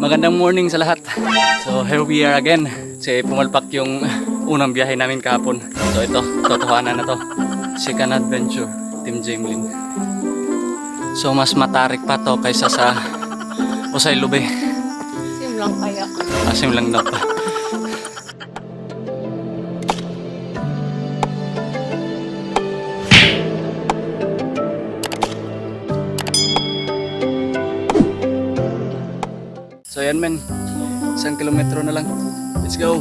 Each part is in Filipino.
Magandang morning sa lahat. So here we are again. Kasi pumalpak yung unang biyahe namin kahapon. So ito, totohanan na to. Second adventure, Team Jameleen. So mas matarik pa to kaysa sa Usay Lube. Sim lang kaya. Asim lang daw pa. So yan men, 1 kilometro na lang. Let's go!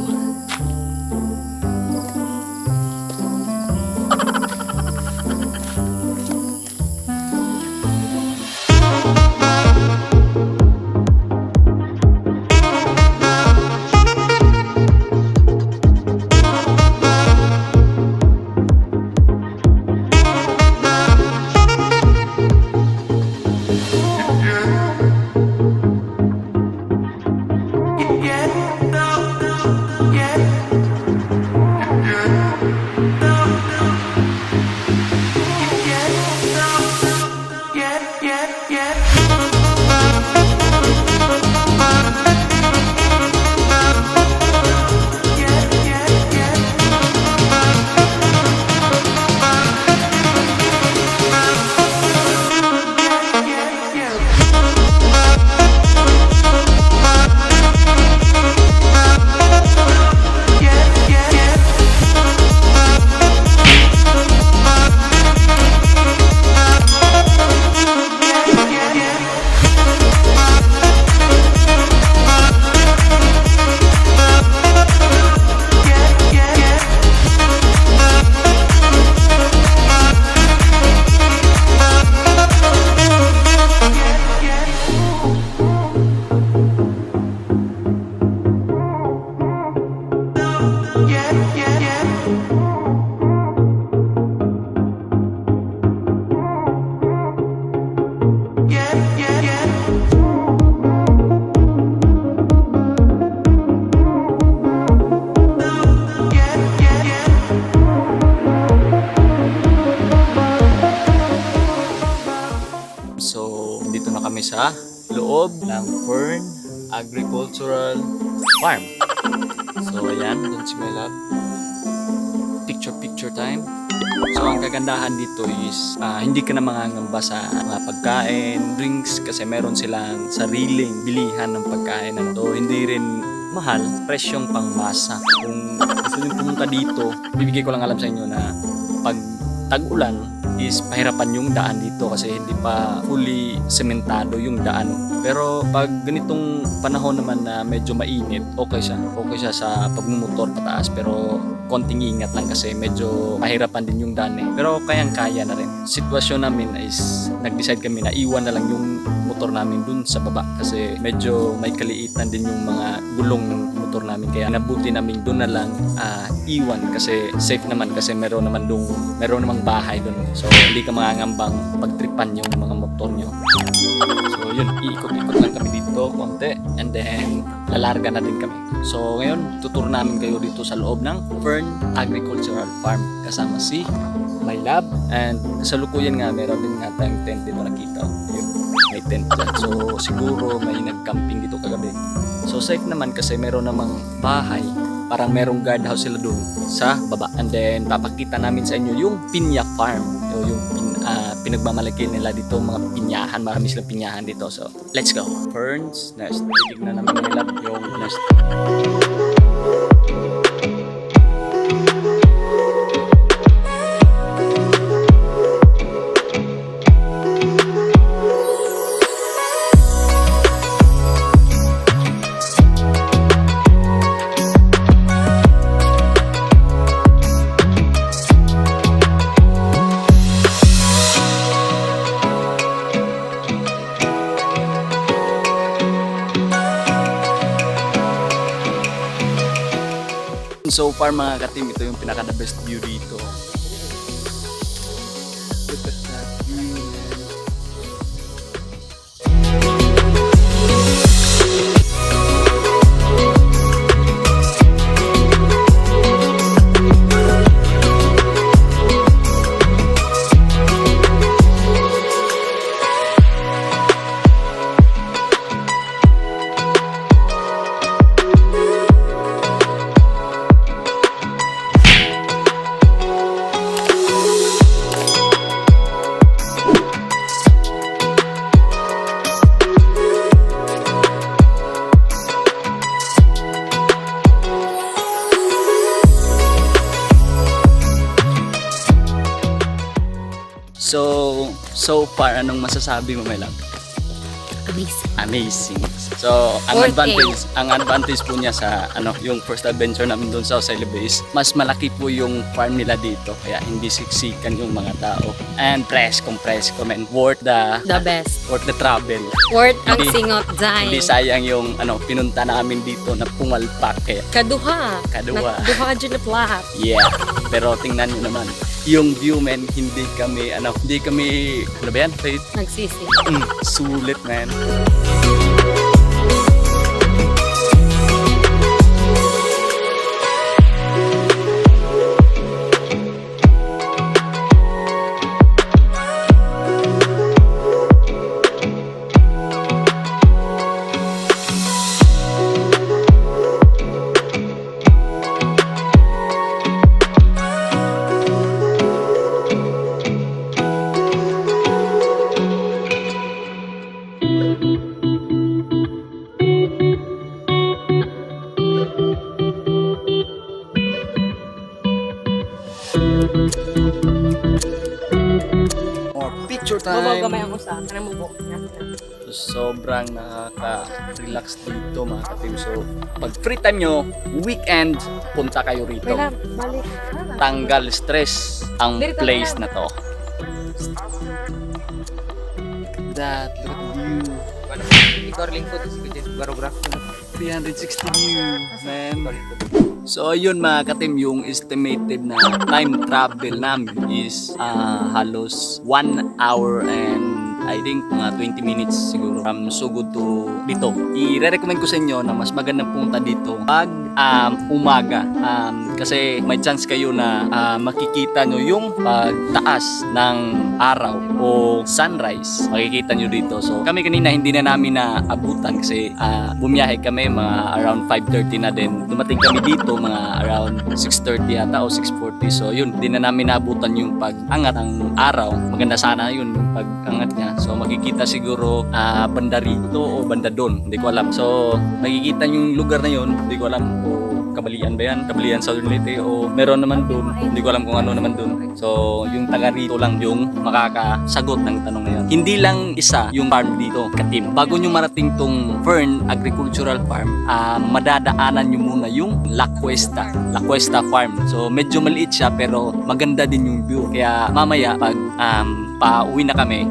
So, dito na kami sa loob ng FERNS Agricultural Farm. So, ayan, doon si my lab. Picture time. So, ang kagandahan dito is hindi ka na mangangamba sa mga pagkain, drinks, kasi meron silang sariling bilihan ng pagkain. So, hindi rin mahal, presyong pangmasa. Kung gusto nyo pumunta dito, bibigay ko lang alam sa inyo na pag tag-ulan is pahirapan yung daan dito kasi hindi pa fully sementado yung daan. Pero pag ganitong panahon naman na medyo mainit, okay siya sa pagmumotor pataas, pero konting ingat lang kasi medyo pahirapan din yung daan eh. Pero kayang-kaya na rin. Sitwasyon namin is nag-decide kami na iwan na lang yung motor namin dun sa baba kasi medyo may kaliitan din yung mga gulong ng motor namin, kaya nabuti namin dun na lang iwan kasi safe naman kasi meron namang bahay dun. So hindi ka mangangambang pagtripan yung mga motor nyo. So yun, iikot-ikot lang kami dito konti and then lalarga na din kami. So ngayon, tutur namin kayo dito sa loob ng FERNS Agricultural Farm kasama si my lab, and kasalukuyan nga meron din nga tayong tent dito nakita. Yun, may tent dyan. So siguro may nag-camping dito kagabi. So safe naman kasi meron namang bahay, parang merong guardhouse sila doon sa baba. And then papakita namin sa inyo yung pinya farm, yung pinagmamalaki nila dito, mga pinyahan, marami silang pinyahan dito. So let's go. FERNS nest, tignan namin nila yung nest. So far mga ka-team, ito yung pinaka the best view dito. Look at that view, man. So far, anong masasabi mo, my love? Amazing. So, ang advantage po niya sa yung first adventure namin doon sa Osele Base, mas malaki po yung farm nila dito, kaya hindi siksikan yung mga tao. And presko and worth the best. Worth the travel. Worth ang Hindi- singot dahil. Hindi sayang yung pinunta namin dito na pumalpak kaya. Kaduha. Kaduha. Duha dyan na plahat. Yeah. Pero tingnan niyo naman, yung view, man, hindi kami ano ba yan? Faith? Nagsisi. Sulit, man. More picture Mabaw gamay time. ako sa kanang mubo. Sobrang nakaka-relax dito, mga ka-team. So, pag free time nyo, weekend, punta kayo rito. Wala, balik. Tanggal stress ang Dito, place dito. na to. That, look at the view. Ikaw lingkod sa barograph. 360 view, man. So ayun, mga ka-team, yung estimated na time travel namin is halos 1 hour and I think mga 20 minutes siguro from Sugod to dito. I-recommend ko sa inyo na mas magandang punta dito pag umaga, kasi may chance kayo na makikita nyo yung pagtaas ng araw o sunrise, makikita nyo dito. So kami kanina hindi na namin naabutan kasi bumiyahe kami mga around 5:30 na din. Dumating kami dito mga around 6:30 yata o 6:40. So yun, hindi na namin naabutan yung pag-angat ng araw. Maganda sana yun yung pag-angat niya. So makikita siguro banda rito o banda doon, hindi ko alam. So makikita yung lugar na yun, hindi ko alam o Kabalian ba yan? Kabalian Southern Leyte o meron naman doon, hindi ko alam kung ano naman doon. So yung taga rito lang yung makakasagot ng tanong na yun. Hindi lang isa yung farm dito, ka-team. Bago nyo marating tong FERNS Agricultural Farm, madadaanan nyo muna yung La Cuesta Farm. So medyo maliit siya pero maganda din yung view. Kaya mamaya pag pauwi na kami,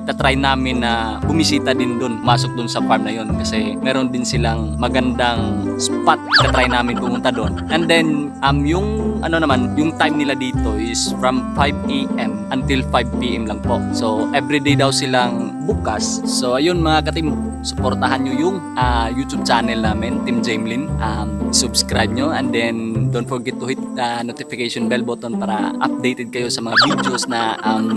itatry namin na bumisita din doon, masok doon sa farm na yun kasi meron din silang magandang spot. Itatry namin pumunta doon. And then yung yung time nila dito is from 5 AM until 5 PM lang po. So everyday daw silang bukas. So ayun mga ka-team, suportahan nyo yung YouTube channel namin, Team Jameleen. Subscribe nyo and then don't forget to hit the notification bell button para updated kayo sa mga videos na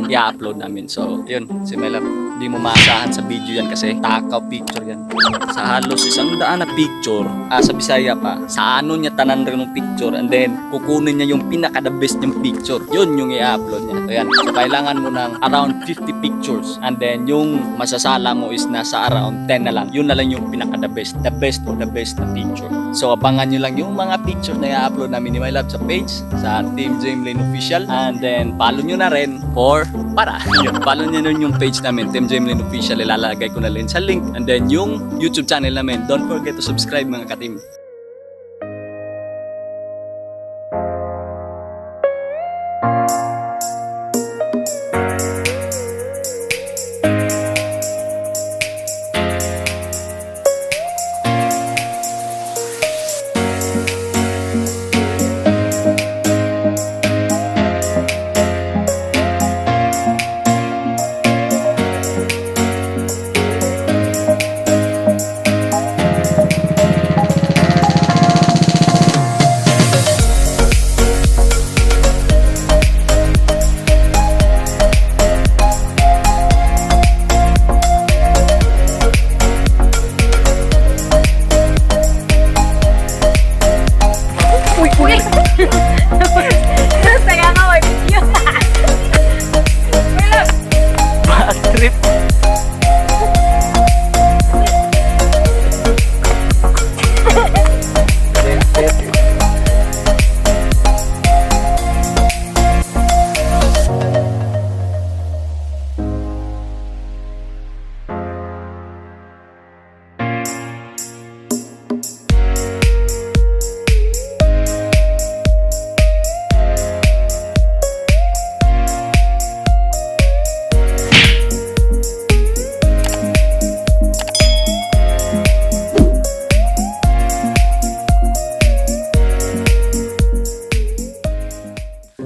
i-upload namin. So yun, si Melab, di mo maasahan sa video yan kasi takaw picture yan. Sa halos 100 na picture, sa Bisaya pa, sa ano niya tanan rin ng picture and then kukunin niya yung pinaka-the best niyang picture. Yun yung i-upload niya. So yan, so kailangan mo ng around 50 pictures and then yung masasala mo is nasa around 10 na lang. Yun na lang yung pinaka-the best of the best na picture. So abangan nyo lang yung mga pictures na i-upload namin ni My Love sa page, sa Team Jameleen Official, and then follow nyo na rin follow nyo na yung page namin, Team Jameleen Official. Ilalagay ko na rin sa link, and then yung YouTube channel namin. Don't forget to subscribe mga ka-team.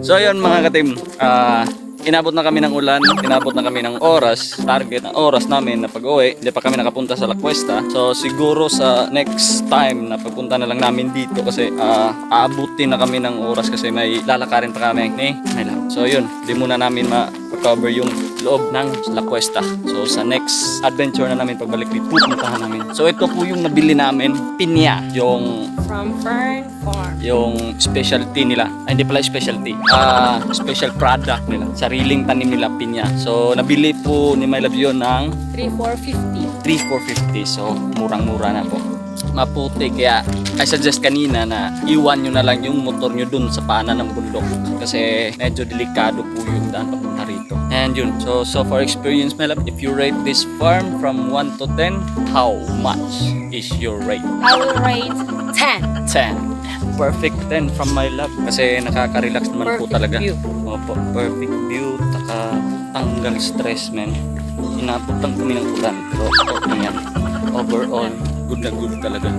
So ayun mga katim, inabot na kami ng ulan, inabot na kami ng oras, target na oras namin na pag-uwi. Hindi pa kami nakapunta sa La Cuesta. So siguro sa next time na pagpunta na lang namin dito kasi aabutin na kami ng oras kasi may lalakarin pa kami ni Mylam. So yun, di muna namin ma-cover yung loob ng La Cuesta. So sa next adventure na namin pagbalik dito, pupuntahan namin. So ito po yung nabili namin, pinya, yung From FERNS Farm. yung specialty nila. Ay, hindi pala specialty. Special product nila. Sariling tanim nila, pinya. So, nabili po ni My Love yun ng 3,450. 3,450. So, murang-mura na po. Maputi. Kaya, I suggest kanina na iwan nyo na lang yung motor nyo dun sa paanan ng bundok. Kasi, medyo delikado po yung daan papunta rito. And yun. So far experience, My Love, if you rate this farm from 1 to 10, how much is your rate? I will rate 10. 10. Perfect 10 from My Love. Kasi nakaka-relax naman po Perfect talaga. view. Opo, perfect view. Tanggal stress, man. Inabutan kami ng ulan. Pero okay yan. Overall, good na good talaga.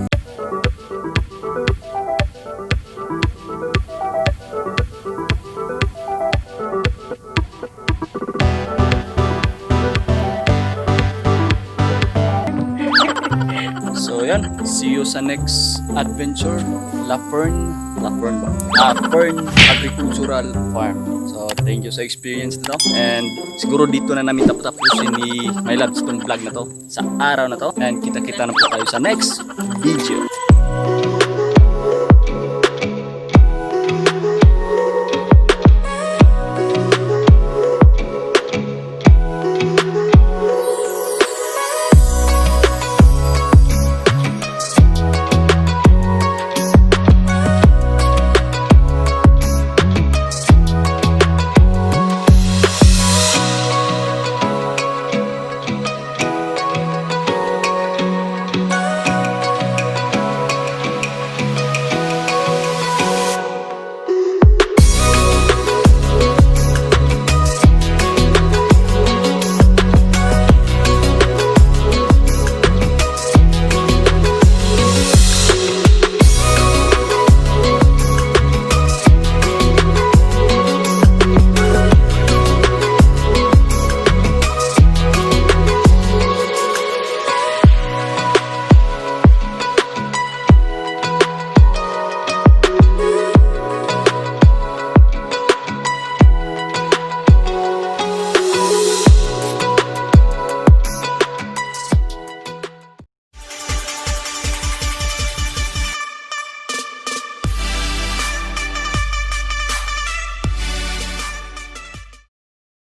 So yan, see you sa next adventure, FERNS Agricultural Farm. So thank you sa experience nito. And siguro dito na namin tapusin ni My Love itong vlog na to sa araw na to. And kita-kita na po tayo sa next video.